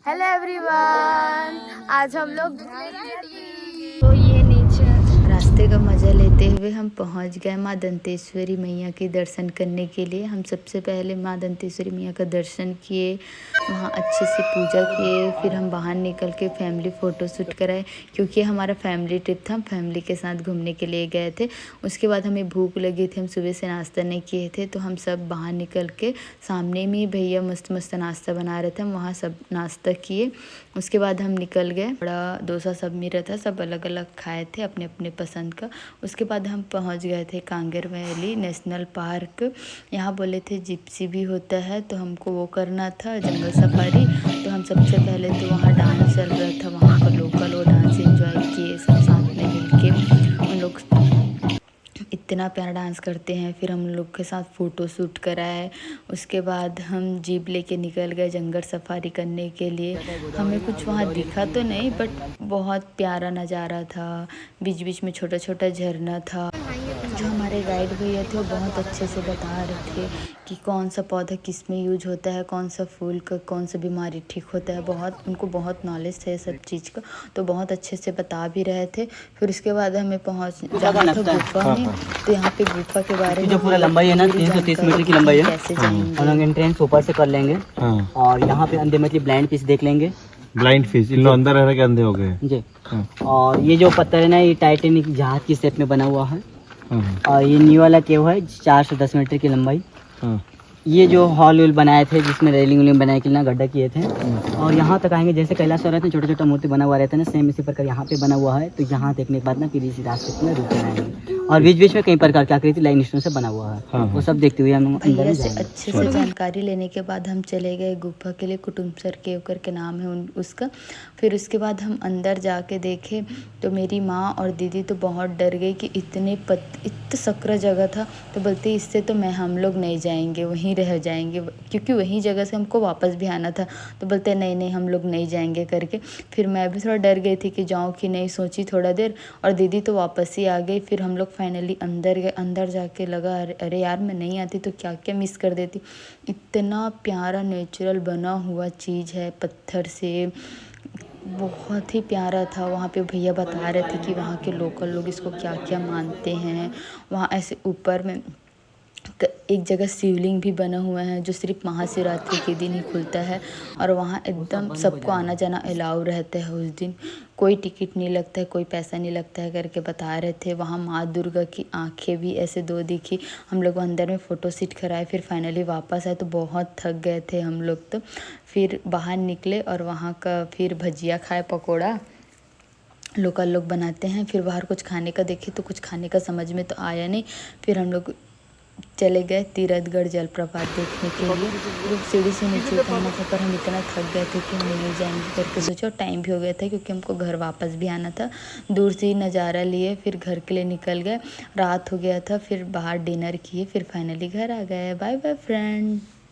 Hello everyone, आज हम लोग तो ये नेचर रास्ते का मज़ा लेते हुए हम पहुंच गए माँ दंतेश्वरी मैया के दर्शन करने के लिए। हम सबसे पहले माँ दंतेश्वरी मैया का दर्शन किए, वहाँ अच्छे से पूजा किए, फिर हम बाहर निकल के फैमिली फ़ोटो शूट कराए क्योंकि हमारा फैमिली ट्रिप था। हम फैमिली के साथ घूमने के लिए गए थे। उसके बाद हमें भूख लगी थी, हम सुबह से नाश्ता नहीं किए थे, तो हम सब बाहर निकल के सामने में भैया मस्त मस्त नाश्ता बना रहे थे, हम वहाँ सब नाश्ता किए। उसके बाद हम निकल गए। बड़ा डोसा सब मिला था, सब अलग अलग खाए थे अपने अपने पसंद का। उसके बाद हम पहुँच गए थे कांगर वैली नेशनल पार्क। यहाँ बोले थे जिप्सी भी होता है, तो हमको वो करना था, जंगल सफारी। तो हम सबसे पहले तो वहाँ डांस चल रहा था, वहाँ का लोकल वो डांस एंजॉय किए सब साथ में मिलके। उन लोग इतना प्यारा डांस करते हैं। फिर हम लोग के साथ फ़ोटो शूट कराए। उसके बाद हम जीप लेके निकल गए जंगल सफारी करने के लिए। हमें कुछ वहाँ दिखा तो नहीं, बट बहुत प्यारा नज़ारा था। बीच बीच में छोटा छोटा झरना था। जो हमारे गाइड भैया थे वो बहुत अच्छे से बता रहे थे कि कौन सा पौधा किस में यूज होता है, कौन सा फूल का कौन सा बीमारी ठीक होता है। उनको बहुत नॉलेज है सब चीज़ का, तो बहुत अच्छे से बता भी रहे थे। फिर उसके बाद हमें जाना था गुफा में। तो यहाँ पे गुफा के बारे में जो पूरा लंबाई है ना 330 मीटर की लंबाई है। कैसे जाएंगे, हम लोग एंट्रेंस ऊपर से कर लेंगे। और यहाँ पे अंधे मतलब ब्लाइंड फिश देख लेंगे। ब्लाइंड फिश, इन लोग अंदर रह के अंधे हो गए जी। और ये जो पत्थर है ना, ये टाइटेनिक जहाज की शेप में बना हुआ है। और ये न्यू वाला केव है 410 मीटर की लंबाई। ये जो हॉल वॉल बनाए थे जिसमें रेलिंग वेलिंग बनाए के ना गड्ढा किए थे। और यहाँ तक आएंगे जैसे कैलाश रहते हैं, छोटा छोटा मूर्ति बना हुआ रहता है ना, सेम इसी प्रकार यहाँ पे बना हुआ है। तो यहाँ देखने के बाद ना फिर इसी रास्ते में रुक जाएंगे। और बीच बीच में कई प्रकार की आकृति लाइन स्टोन से बना हुआ है। वो सब देखते हुए हम अंदर भैया से अच्छे से जानकारी लेने के बाद हम चले गए गुफा के लिए। कुटुम्बसर केव करके नाम है उसका। फिर उसके बाद हम अंदर जाके देखे तो मेरी माँ और दीदी तो बहुत डर गई कि इतने सकरा जगह था। तो बोलते इससे तो हम लोग नहीं जाएंगे, वहीं रह जाएंगे, क्योंकि वहीं जगह से हमको वापस भी आना था। तो बोलते नहीं नहीं हम लोग नहीं जाएंगे करके। फिर मैं भी थोड़ा डर गई थी कि जाऊँ कि नहीं, सोची थोड़ा देर, और दीदी तो वापस ही आ गई। फिर हम लोग फाइनली अंदर गए। अंदर जाके लगा अरे यार मैं नहीं आती तो क्या क्या मिस कर देती। इतना प्यारा नेचुरल बना हुआ चीज़ है पत्थर से, बहुत ही प्यारा था। वहाँ पे भैया बता रहे थे कि वहाँ के लोकल लोग इसको क्या क्या मानते हैं। वहाँ ऐसे ऊपर में एक जगह शिवलिंग भी बना हुआ है जो सिर्फ महाशिवरात्रि के दिन ही खुलता है। और वहाँ एकदम सबको आना जाना अलाउ रहता है उस दिन। कोई टिकट नहीं लगता है, कोई पैसा नहीं लगता है करके बता रहे थे। वहाँ माँ दुर्गा की आंखें भी ऐसे दो दिखी। हम लोग अंदर में फ़ोटो शूट कराए, फिर फाइनली वापस आए तो बहुत थक गए थे हम लोग। तो फिर बाहर निकले और वहाँ का फिर भजिया खाए, पकौड़ा लोकल लोग बनाते हैं। फिर बाहर कुछ खाने का देखे तो कुछ खाने का समझ में तो आया नहीं। फिर हम लोग चले गए तीरथगढ़ जलप्रपात देखने के लिए। लोग सीढ़ी से नीचे उतरना था, पर हम इतना थक गए थे कि हम नहीं जाएंगे करके सोचा। और टाइम भी हो गया था क्योंकि हमको घर वापस भी आना था। दूर से ही नज़ारा लिए फिर घर के लिए निकल गए। रात हो गया था, फिर बाहर डिनर किए, फिर फाइनली घर आ गए। Bye bye friend.